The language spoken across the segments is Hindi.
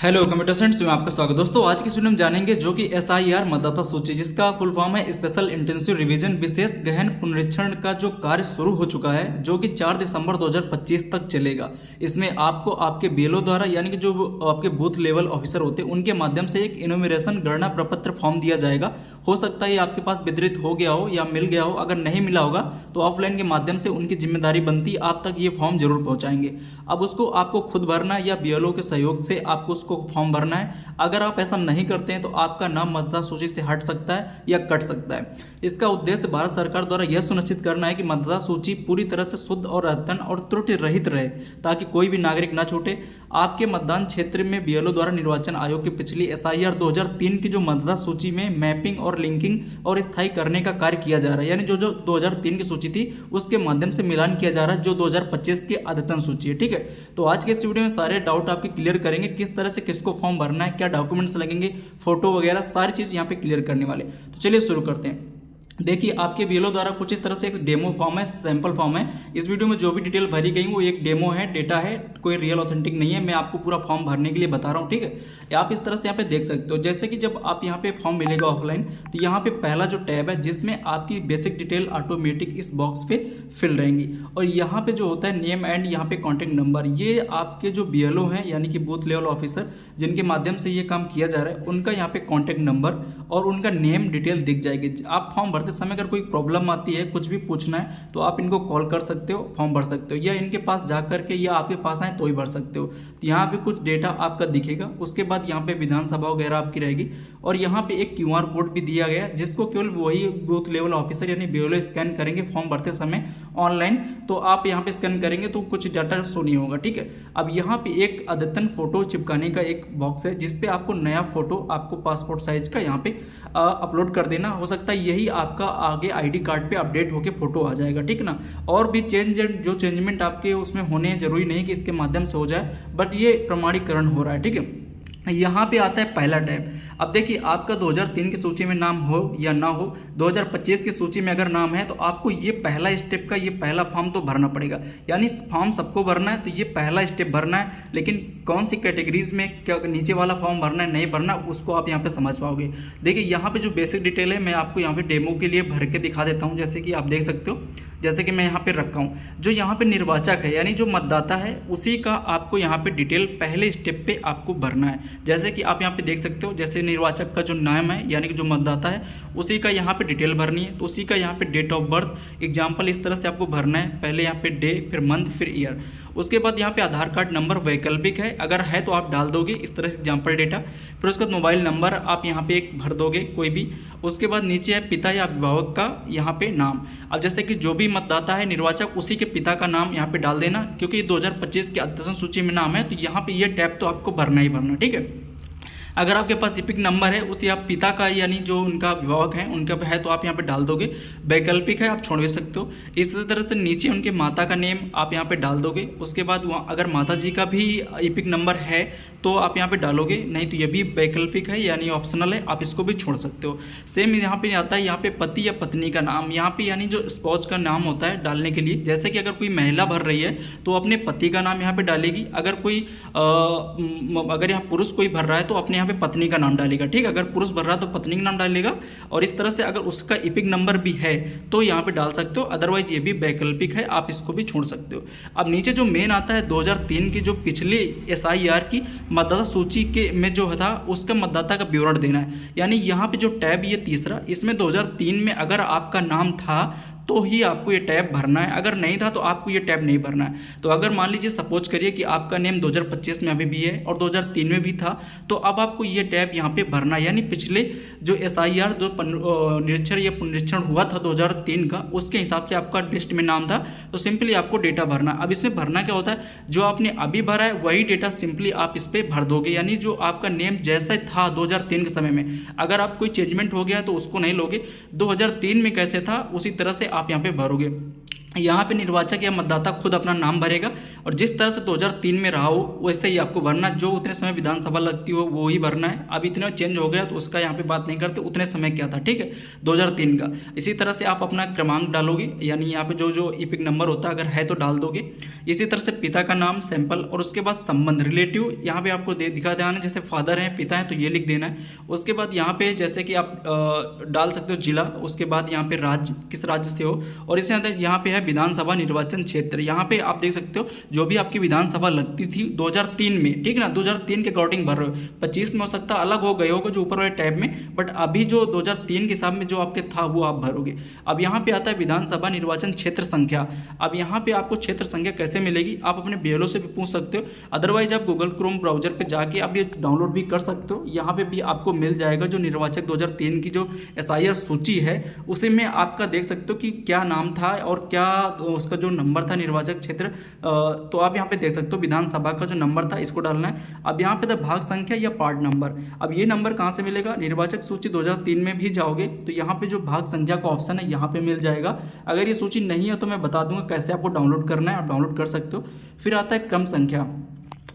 हेलो कंप्यूटर साइंस में आपका स्वागत। दोस्तों आज की वीडियो में जानेंगे जो कि एसआईआर मतदाता सूची, जिसका फुल फॉर्म है स्पेशल इंटेंसिव रिवीजन, विशेष गहन पुनरीक्षण का जो कार्य शुरू हो चुका है, जो कि 4 दिसंबर 2025 तक चलेगा। इसमें आपको आपके बीएलओ द्वारा यानी कि जो आपके बूथ लेवल ऑफिसर होते हैं उनके माध्यम से एक इनोमिनेशन गणना प्रपत्र फॉर्म दिया जाएगा। हो सकता है आपके पास वितरित हो गया हो या मिल गया हो। अगर नहीं मिला होगा तो ऑफलाइन के माध्यम से उनकी जिम्मेदारी बनती आप तक ये फॉर्म जरूर पहुंचाएंगे। अब उसको आपको खुद भरना है या बीएलओ के सहयोग से आपको उसको फॉर्म भरना है। अगर आप ऐसा नहीं करते हैं तो आपका नाम मतदाता सूची से हट सकता है या कट सकता है। इसका उद्देश्य भारत सरकार द्वारा यह सुनिश्चित करना है कि मतदाता सूची पूरी तरह से शुद्ध और अद्यतन और त्रुटि रहित रहे, ताकि कोई भी नागरिक न छूटे। आपके मतदान क्षेत्र में बीएलओ द्वारा निर्वाचन आयोग की पिछली एसआईआर 2003 की जो मतदाता सूची में मैपिंग और लिंकिंग और स्थायी करने का कार्य किया जा रहा है, यानी जो 2003 की सूची थी उसके माध्यम से मिलान किया जा रहा है जो 2025 की अद्यतन सूची है। ठीक है, तो आज के इस वीडियो में सारे डाउट आपके क्लियर करेंगे, किस तरह से किसको फॉर्म भरना है, क्या डॉक्यूमेंट्स लगेंगे, फोटो वगैरह सारी चीज़ यहाँ पे क्लियर करने वाले। तो चलिए शुरू करते हैं। देखिए आपके बीएलओ द्वारा कुछ इस तरह से एक डेमो फॉर्म है, सैंपल फॉर्म है। इस वीडियो में जो भी डिटेल भरी गई वो एक डेमो है, डेटा है, कोई रियल ऑथेंटिक नहीं है। मैं आपको पूरा फॉर्म भरने के लिए बता रहा हूँ। ठीक है, आप इस तरह से यहाँ पे देख सकते हो। जैसे कि जब आप यहाँ पे फॉर्म मिलेगा ऑफलाइन, तो यहाँ पे पहला जो टैब है जिसमें आपकी बेसिक डिटेल ऑटोमेटिक इस बॉक्स पे फिल रहेंगी। और यहाँ पे जो होता है नेम एंड यहाँ पे कॉन्टैक्ट नंबर, ये आपके जो बीएलओ हैं यानी कि बूथ लेवल ऑफिसर जिनके माध्यम से ये काम किया जा रहा है, उनका यहाँ पे कॉन्टैक्ट नंबर और उनका नेम डिटेल दिख जाएगी। आप फॉर्म भरते समय अगर कोई प्रॉब्लम आती है, कुछ भी पूछना है, तो आप इनको कॉल कर सकते हो, फॉर्म भर सकते हो, या इनके पास जा करके या आपके पास आए तो ही भर सकते हो। तो यहाँ पे कुछ डेटा आपका दिखेगा। उसके बाद यहाँ पे विधानसभा वगैरह आपकी रहेगी और यहाँ पे एक क्यूआर कोड भी दिया गया है जिसको केवल वही बूथ लेवल ऑफिसर यानी बीएलओ स्कैन करेंगे फॉर्म भरते समय ऑनलाइन। तो आप यहाँ पे स्कैन करेंगे तो कुछ डाटा शो नहीं होगा। ठीक है, अब यहाँ पे एक अद्यतन फोटो चिपकाने का एक बॉक्स है जिसपे आपको नया फोटो आपको पासपोर्ट साइज का यहाँ पे अपलोड कर देना। हो सकता है यही आपका आगे आईडी कार्ड पे अपडेट होके फोटो आ जाएगा। ठीक ना, और भी चेंजमेंट आपके उसमें होने जरूरी नहीं कि इसके माध्यम से हो जाए, बट ये प्रमाणीकरण हो रहा है। ठीक है, यहाँ पे आता है पहला टैब। अब देखिए आपका 2003 की सूची में नाम हो या ना हो, 2025 की सूची में अगर नाम है तो आपको ये पहला स्टेप का ये पहला फॉर्म तो भरना पड़ेगा। यानी फॉर्म सबको भरना है, तो ये पहला स्टेप भरना है। लेकिन कौन सी कैटेगरीज में क्या नीचे वाला फॉर्म भरना है नहीं भरना, उसको आप यहाँ पे समझ पाओगे। देखिए यहाँ पे जो बेसिक डिटेल है मैं आपको यहाँ पे डेमो के लिए भर के दिखा देता हूँ। जैसे कि आप देख सकते हो, जैसे कि मैं यहाँ पे रखा हूँ, जो यहाँ पे निर्वाचक है यानी जो मतदाता है उसी का आपको यहाँ पे डिटेल पहले स्टेप पे आपको भरना है। जैसे कि आप यहाँ पे देख सकते हो, जैसे निर्वाचक का जो नाम है यानी कि जो मतदाता है उसी का यहाँ पे डिटेल भरनी है। तो उसी का यहाँ पे डेट ऑफ बर्थ एग्जाम्पल इस तरह से आपको भरना है। पहले यहाँ पे डे, फिर मंथ, फिर ईयर। उसके बाद यहाँ पे आधार कार्ड नंबर वैकल्पिक है, अगर है तो आप डाल दोगे इस तरह से एग्जाम्पल डेटा। फिर उसके बाद मोबाइल नंबर आप यहाँ पे एक भर दोगे कोई भी। उसके बाद नीचे है पिता या अभिभावक का यहाँ पे नाम। अब जैसे कि जो भी मतदाता है निर्वाचक उसी के पिता का नाम यहाँ पे डाल देना, क्योंकि 2025 की अद्यतन सूची में नाम है तो यहाँ पे ये टैब तो आपको भरना ही भरना। ठीक है, अगर आपके पास इपिक नंबर है उसी आप पिता का यानी जो उनका अभिभावक है उनका है तो आप यहाँ पे डाल दोगे। वैकल्पिक है, आप छोड़ भी सकते हो। इस तरह से नीचे उनके माता का नेम आप यहाँ पे डाल दोगे। उसके बाद वहाँ अगर माता जी का भी इपिक नंबर है तो आप यहाँ पे डालोगे, नहीं तो ये भी वैकल्पिक है यानी ऑप्शनल है, आप इसको भी छोड़ सकते हो। सेम यहाँ पे आता है यहाँ पे पति या पत्नी का नाम, यहाँ पे यानी जो स्पाउस का नाम होता है डालने के लिए। जैसे कि अगर कोई महिला भर रही है तो अपने पति का नाम यहाँ पे डालेगी। अगर यहाँ पुरुष कोई भर रहा है तो अपने यहाँ पे पत्नी का नाम डालेगा। ठीक है, अगर पुरुष भर रहा है तो पत्नी का नाम डालेगा। और इस तरह से अगर उसका इपिक नंबर भी है तो यहाँ पे डाल सकते हो, अदरवाइज ये भी वैकल्पिक है, आप इसको भी छोड़ सकते हो। अब नीचे जो मेन आता है 2003 की जो पिछले एसआईआर की मतदाता सूची के में जो था उसका मतदाता का विवरण देना है। यानी यहाँ पे जो टैब ये तीसरा, इसमें 2003 में अगर आपका नाम था तो ही आपको ये टैब भरना है, अगर नहीं था तो आपको ये टैब नहीं भरना है। तो अगर मान लीजिए सपोज करिए कि आपका नेम 2025 में अभी भी है और 2003 में भी था, तो अब आपको ये टैब यहाँ पे भरना है। यानी पिछले जो एसआईआर जो निरीक्षण या पुनरीक्षण हुआ था 2003 का, उसके हिसाब से आपका लिस्ट में नाम था, तो सिंपली आपको डेटा भरना। अब इसमें भरना क्या होता है, जो आपने अभी भरा है वही डेटा सिंपली आप इस पर भर दोगे। यानी जो आपका नेम जैसा था 2003 के समय में, अगर आप कोई चेंजमेंट हो गया तो उसको नहीं लोगे। 2003 में कैसे था उसी तरह से आप यहाँ पे भरोगे। यहाँ पे निर्वाचक या मतदाता खुद अपना नाम भरेगा और जिस तरह से 2003 में रहा हो वैसे ही आपको भरना, जो उतने समय विधानसभा लगती हो वो ही भरना है। अब इतना चेंज हो गया तो उसका यहाँ पे बात नहीं करते, उतने समय क्या था, ठीक है, 2003 का। इसी तरह से आप अपना क्रमांक डालोगे, यानी यहाँ पे जो इपिक नंबर होता है अगर है तो डाल दोगे। इसी तरह से पिता का नाम सैंपल और उसके बाद संबंध रिलेटिव यहाँ पे आपको दिखा देना है, जैसे फादर हैं पिता हैं तो ये लिख देना है। उसके बाद यहाँ पे जैसे कि आप डाल सकते हो जिला, उसके बाद यहाँ पे राज्य किस राज्य से हो, और इसके अंदर यहाँ पे है विधानसभा निर्वाचन क्षेत्र। यहाँ पे आप देख सकते हो जो भी आपकी विधानसभा लगती थी 2003 में, ठीक है ना, 2003 के अकॉर्डिंग भर रहे हो। 25 में हो सकता है अलग हो गए होगा जो ऊपर वाले टैब में, बट अभी जो 2003 के हिसाब में जो आपके था वो आप भरोगे। अब यहाँ पे आता है विधानसभा निर्वाचन क्षेत्र संख्या। अब यहाँ पे आपको क्षेत्र संख्या कैसे मिलेगी, आप अपने बीएलओ से भी पूछ सकते हो, अदरवाइज आप गूगल क्रोम ब्राउजर पे जाके आप ये डाउनलोड भी कर सकते हो। यहाँ पे भी आपको मिल जाएगा जो निर्वाचक 2003 की जो SIR सूची है, उसी में आपका देख सकते हो कि क्या नाम था और क्या उसका जो नंबर था निर्वाचक क्षेत्र। तो आप यहाँ पे देख सकते हो विधानसभा का जो नंबर था इसको डालना है। अब यहाँ पे था भाग संख्या या पार्ट नंबर। अब ये नंबर कहाँ से मिलेगा, निर्वाचक सूची 2003 में भी जाओगे तो यहाँ पे जो भाग संख्या का ऑप्शन है यहाँ पे मिल जाएगा। अगर ये सूची नहीं है तो मैं बता दूंगा कैसे आपको डाउनलोड करना है, आप डाउनलोड कर सकते हो। फिर आता है क्रम संख्या।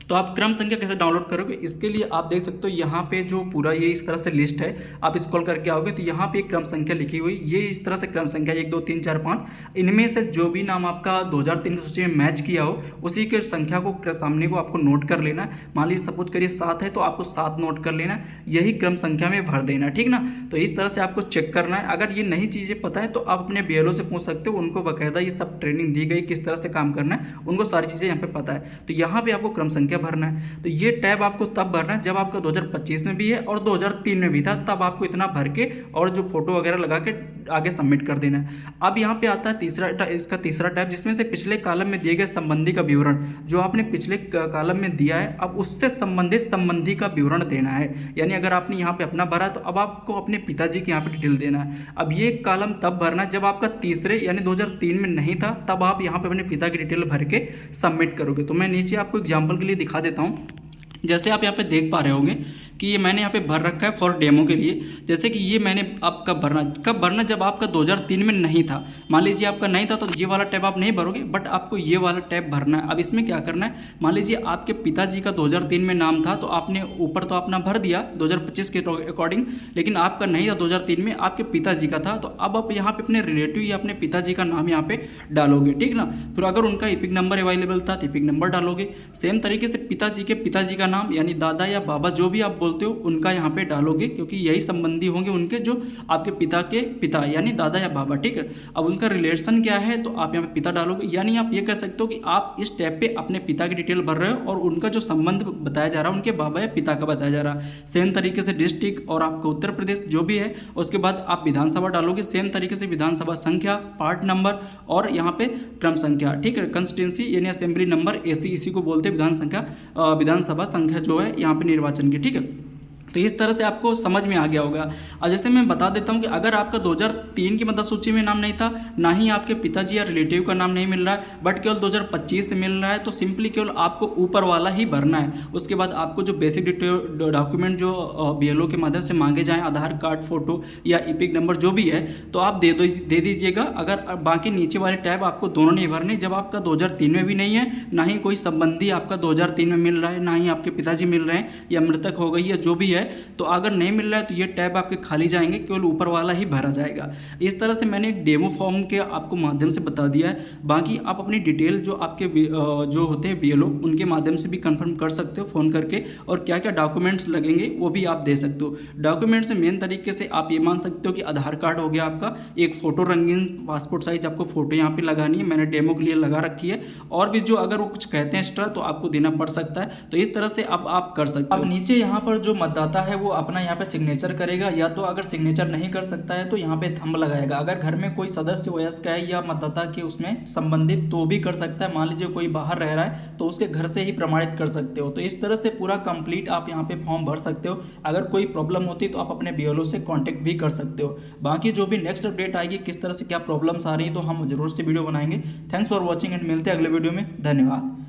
तो आप क्रम संख्या कैसे डाउनलोड करोगे, इसके लिए आप देख सकते हो यहाँ पे जो पूरा ये इस तरह से लिस्ट है, आप स्क्रॉल करके आओगे तो यहाँ पे एक क्रम संख्या लिखी हुई, ये इस तरह से क्रम संख्या 1 2 3 4 5, इनमें से जो भी नाम आपका 2003 की सूची में मैच किया हो उसी के संख्या को सामने को आपको नोट कर लेना है। मान लीजिए सपोज करिए 7 है तो आपको 7 नोट कर लेना है, यही क्रम संख्या में भर देना, ठीक ना। तो इस तरह से आपको चेक करना है। अगर ये नई चीज़ें पता है तो आप अपने बीएलओ से पूछ सकते हो, उनको बाकायदा ये सब ट्रेनिंग दी गई किस तरह से काम करना है, उनको सारी चीज़ें यहाँ पे पता है। तो यहाँ पे आपको क्रम संख्या भरना है। तो ये टैब आपको तब भरना है जब आपका 2025 में भी है और 2003 में भी था, तब आपको इतना भर के और जो फोटो वगैरह लगा के आगे सबमिट कर देना है। अब यहाँ पे आता है इसका तीसरा टैब, जिसमें से पिछले कॉलम में दिए गए संबंधी का विवरण जो आपने पिछले कॉलम में दिया है, अब उससे संबंधित संबंधी का विवरण देना है। यानी अगर आपने यहाँ पे अपना भरा तो अब आपको अपने पिताजी के यहाँ पे डिटेल देना है। अब ये कॉलम तब भरना है जब आपका तीसरे यानी 2003 में नहीं था, तब आप यहाँ पे अपने पिता की डिटेल भर के सबमिट करोगे। तो मैं नीचे आपको एग्जाम्पल के लिए दिखा देता हूँ। जैसे आप यहाँ पे देख पा रहे होंगे कि ये मैंने यहाँ पे भर रखा है फॉर डेमो के लिए। जैसे कि ये मैंने आप कब भरना जब आपका 2003 में नहीं था। मान लीजिए आपका नहीं था तो ये वाला टैब आप नहीं भरोगे, बट आपको ये वाला टैब भरना है। अब इसमें क्या करना है, मान लीजिए आपके पिताजी का 2003 में नाम था तो आपने ऊपर तो अपना भर दिया 2025 के अकॉर्डिंग, लेकिन आपका नहीं था 2003 में, आपके पिताजी का था। तो अब आप यहाँ पे अपने रिलेटिव या अपने पिताजी का नाम यहाँ पे डालोगे, ठीक ना। फिर अगर उनका इपिक नंबर अवेलेबल था तो इपिक नंबर डालोगे। सेम तरीके से पिताजी के पिताजी का नाम यानी दादा या बाबा जो भी आप बोलते हो उनका यहाँ पे डालोगे, क्योंकि यही संबंधी होंगे उनके जो आपके पिता के पिता यानी दादा या बाबा, ठीक है। अब उनका रिलेशन क्या है तो आप यहाँ पे पिता डालोगे। यानी आप ये कह सकते हो कि आप इस टैब पे अपने पिता की डिटेल भर रहे हो और उनका जो संबंध बताया जा रहा है उनके बाबा या पिता का बताया जा रहा है। सेम तरीके से डिस्ट्रिक्ट और आपका उत्तर प्रदेश जो भी है, उसके बाद आप विधानसभा डालोगे। सेम तरीके से विधानसभा संख्या, पार्ट नंबर और यहाँ पे क्रम संख्या, ठीक है। कंस्टिट्यूंसी यानी असेंबली नंबर AC, इसी को बोलते हैं विधानसभा संख्या जो है यहाँ पे निर्वाचन की, ठीक है। तो इस तरह से आपको समझ में आ गया होगा। अब जैसे मैं बता देता हूँ कि अगर आपका 2003 की मतदाता सूची में नाम नहीं था, ना ही आपके पिताजी या रिलेटिव का नाम नहीं मिल रहा है, बट केवल 2025 से मिल रहा है, तो सिंपली केवल आपको ऊपर वाला ही भरना है। उसके बाद आपको जो बेसिक डॉक्यूमेंट जो BLO के माध्यम से मांगे जाएँ, आधार कार्ड, फोटो या इपिक नंबर जो भी है, तो आप दे दीजिएगा। अगर बाकी नीचे वाले टैब आपको दोनों नहीं भरने, जब आपका 2003 में भी नहीं है, ना ही कोई संबंधी आपका 2003 में मिल रहा है, ना ही आपके पिताजी मिल रहे हैं या मृतक हो गई या जो भी है, तो अगर नहीं मिल रहा है तो ये टैब आपके खाली जाएंगे, केवल ऊपर वाला ही भरा जाएगा। इस तरह से मैंने एक डेमो फॉर्म के आपको माध्यम से बता दिया है। बाकी आप अपनी डिटेल जो आपके जो होते हैं BLO उनके माध्यम से भी कंफर्म कर सकते हो फ़ोन करके, और क्या क्या डॉक्यूमेंट्स लगेंगे वो भी आप दे सकते हो। डॉक्यूमेंट्स में मेन तरीके से आप ये मान सकते हो कि आधार कार्ड हो गया आपका, एक फ़ोटो रंगीन पासपोर्ट साइज आपको फ़ोटो यहाँ पर लगानी है, मैंने डेमो के लिए लगा रखी है। और भी जो अगर वो कुछ कहते हैं एक्स्ट्रा तो आपको देना पड़ सकता है। तो इस तरह से अब आप कर सकते हो। अब नीचे यहाँ पर जो मतदाता है वो अपना यहाँ पे सिग्नेचर करेगा, या तो अगर सिग्नेचर नहीं कर सकता है तो यहाँ पे थंब लगाएगा। अगर घर में कोई सदस्य वयस्क है या मतदाता के उसमें संबंधित तो भी कर सकता है। मान लीजिए कोई बाहर रह रहा है तो उसके घर से ही प्रमाणित कर सकते हो। तो इस तरह से पूरा कंप्लीट आप यहाँ पे फॉर्म भर सकते हो। अगर कोई प्रॉब्लम होती तो आप अपने BLO से कॉन्टैक्ट भी कर सकते हो। बाकी जो भी नेक्स्ट अपडेट आएगी, किस तरह से क्या प्रॉब्लम्स आ रही है, तो हम जरूर से वीडियो बनाएंगे। थैंक्स फॉर वॉचिंग एंड मिलते हैं अगले वीडियो में। धन्यवाद।